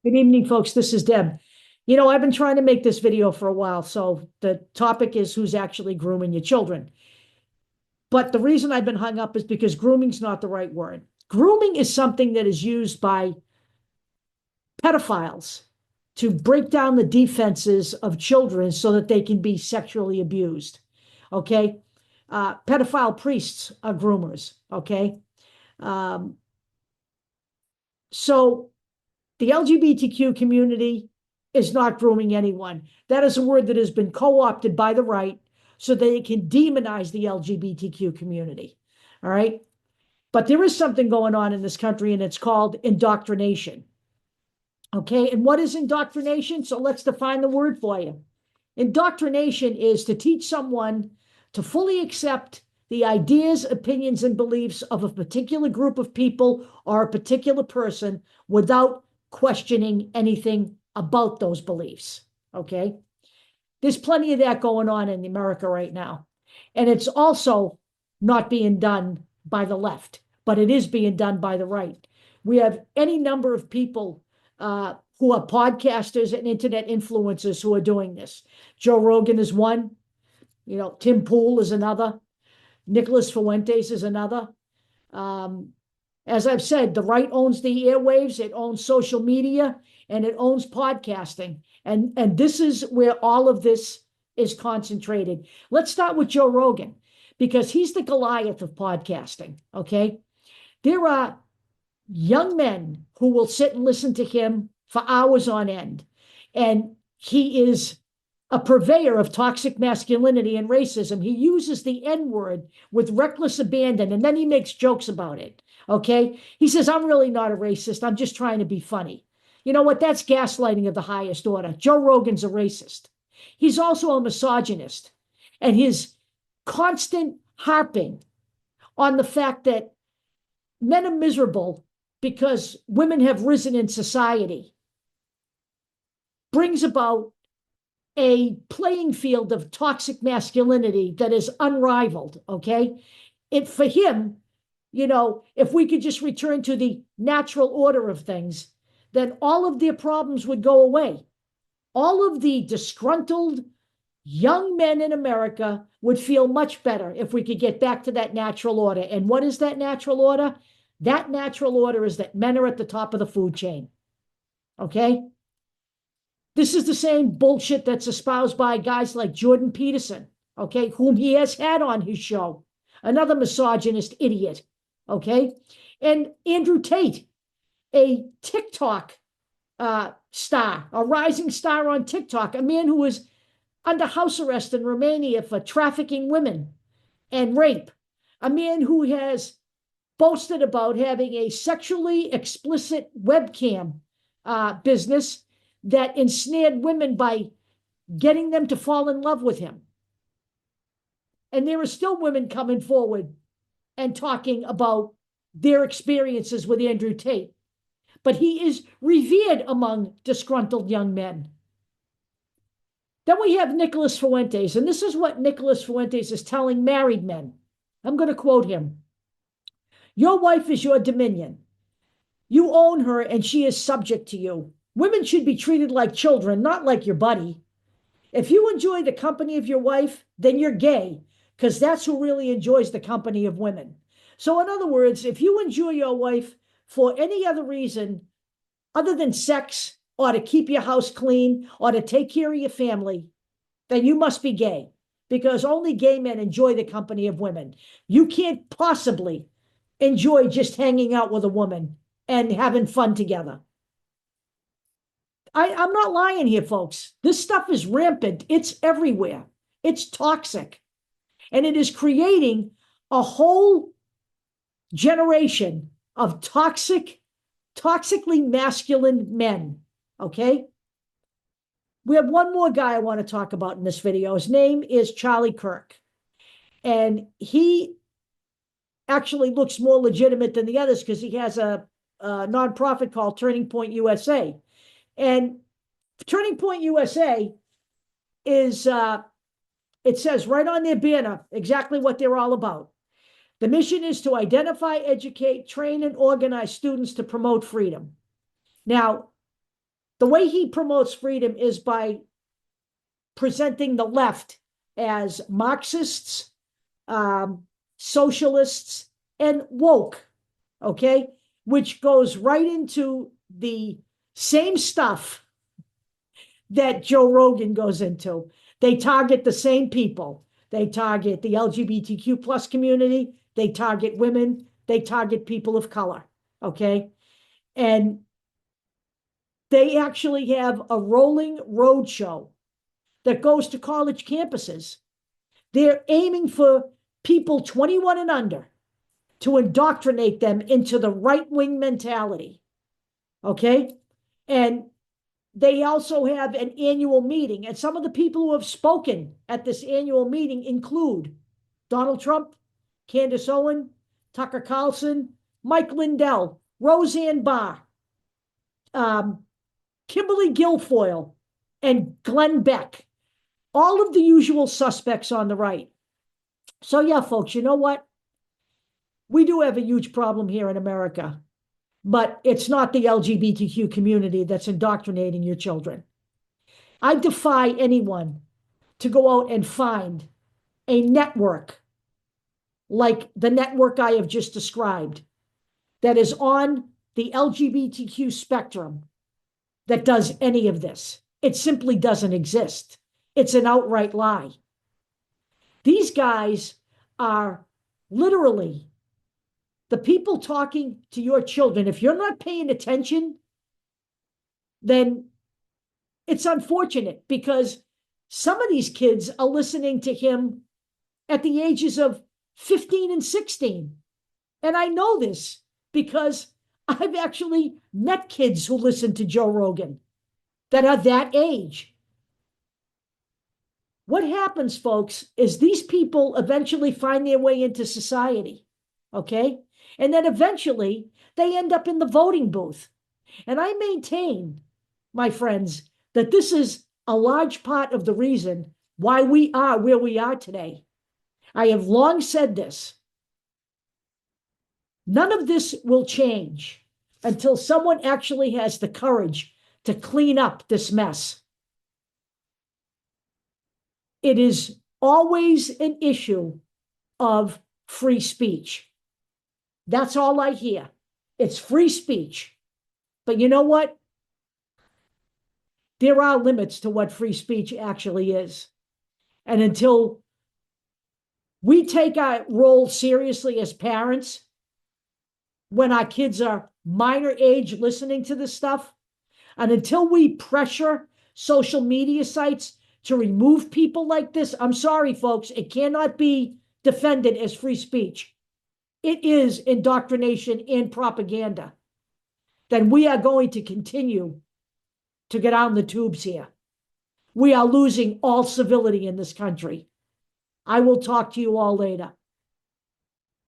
Good evening, folks. This is Deb. I've been trying to make this video for a while. So the topic is who's actually grooming your children. But the reason I've been hung up is because grooming's not the right word. Grooming is something that is used by pedophiles to break down the defenses of children so that they can be sexually abused. Okay. Pedophile priests are groomers. Okay. Um, so the LGBTQ community is not grooming anyone. That is a word that has been co-opted by the right so they can demonize the LGBTQ community. All right. But there is something going on in this country, and it's called indoctrination. Okay. And what is indoctrination? So let's define the word for you. Indoctrination is to teach someone to fully accept the ideas, opinions, and beliefs of a particular group of people or a particular person without questioning anything about those beliefs. Okay. There's plenty of that going on in America right now. And it's also not being done by the left, but it is being done by the right. We have any number of people who are podcasters and internet influencers who are doing this. Joe Rogan is one. Tim Pool is another. Nicholas Fuentes is another. As I've said, the right owns the airwaves, it owns social media, and it owns podcasting. And this is where all of this is concentrated. Let's start with Joe Rogan, because he's the Goliath of podcasting, okay? There are young men who will sit and listen to him for hours on end. And he is a purveyor of toxic masculinity and racism. He uses the N-word with reckless abandon, and then he makes jokes about it, okay? He says, I'm really not a racist. I'm just trying to be funny. You know what? That's gaslighting of the highest order. Joe Rogan's a racist. He's also a misogynist. And his constant harping on the fact that men are miserable because women have risen in society brings about a playing field of toxic masculinity that is unrivaled, okay? For him, if we could just return to the natural order of things, then all of their problems would go away. All of the disgruntled young men in America would feel much better if we could get back to that natural order. And what is that natural order? That natural order is that men are at the top of the food chain, okay? This is the same bullshit that's espoused by guys like Jordan Peterson, okay, whom he has had on his show, another misogynist idiot, okay? And Andrew Tate, a TikTok star, a rising star on TikTok, a man who was under house arrest in Romania for trafficking women and rape, a man who has boasted about having a sexually explicit webcam business that ensnared women by getting them to fall in love with him. And there are still women coming forward and talking about their experiences with Andrew Tate. But he is revered among disgruntled young men. Then we have Nicholas Fuentes, and this is what Nicholas Fuentes is telling married men. I'm going to quote him. Your wife is your dominion. You own her, and she is subject to you. Women should be treated like children, not like your buddy. If you enjoy the company of your wife, then you're gay, because that's who really enjoys the company of women. So in other words, if you enjoy your wife for any other reason other than sex or to keep your house clean or to take care of your family, then you must be gay, because only gay men enjoy the company of women. You can't possibly enjoy just hanging out with a woman and having fun together. I'm not lying here, folks. This stuff is rampant. It's everywhere. It's toxic. And it is creating a whole generation of toxically masculine men, okay? We have one more guy I want to talk about in this video. His name is Charlie Kirk. And he actually looks more legitimate than the others because he has a nonprofit called Turning Point USA. And Turning Point USA is, it says right on their banner exactly what they're all about. The mission is to identify, educate, train, and organize students to promote freedom. Now, the way he promotes freedom is by presenting the left as Marxists, socialists, and woke, okay? Which goes right into the same stuff that Joe Rogan goes into. They target the same people. They target the LGBTQ plus community. They target women. They target people of color, okay? And they actually have a rolling road show that goes to college campuses. They're aiming for people 21 and under to indoctrinate them into the right-wing mentality, okay? And they also have an annual meeting, and some of the people who have spoken at this annual meeting include Donald Trump, Candace Owen, Tucker Carlson, Mike Lindell, Roseanne Barr, Kimberly Guilfoyle, and Glenn Beck. All of the usual suspects on the right. So yeah, folks, you know what? We do have a huge problem here in America, but it's not the LGBTQ community that's indoctrinating your children. I defy anyone to go out and find a network like the network I have just described that is on the LGBTQ spectrum that does any of this. It simply doesn't exist. It's an outright lie. These guys are literally the people talking to your children. If you're not paying attention, then it's unfortunate because some of these kids are listening to him at the ages of 15 and 16. And I know this because I've actually met kids who listen to Joe Rogan that are that age. What happens, folks, is these people eventually find their way into society, okay? And then eventually they end up in the voting booth. And I maintain, my friends, that this is a large part of the reason why we are where we are today. I have long said this. None of this will change until someone actually has the courage to clean up this mess. It is always an issue of free speech. That's all I hear. It's free speech. But you know what? There are limits to what free speech actually is. And until we take our role seriously as parents, when our kids are minor age listening to this stuff, and until we pressure social media sites to remove people like this, I'm sorry, folks, it cannot be defended as free speech. It is indoctrination and propaganda. Then we are going to continue to get on the tubes here. We are losing all civility in this country. I will talk to you all later.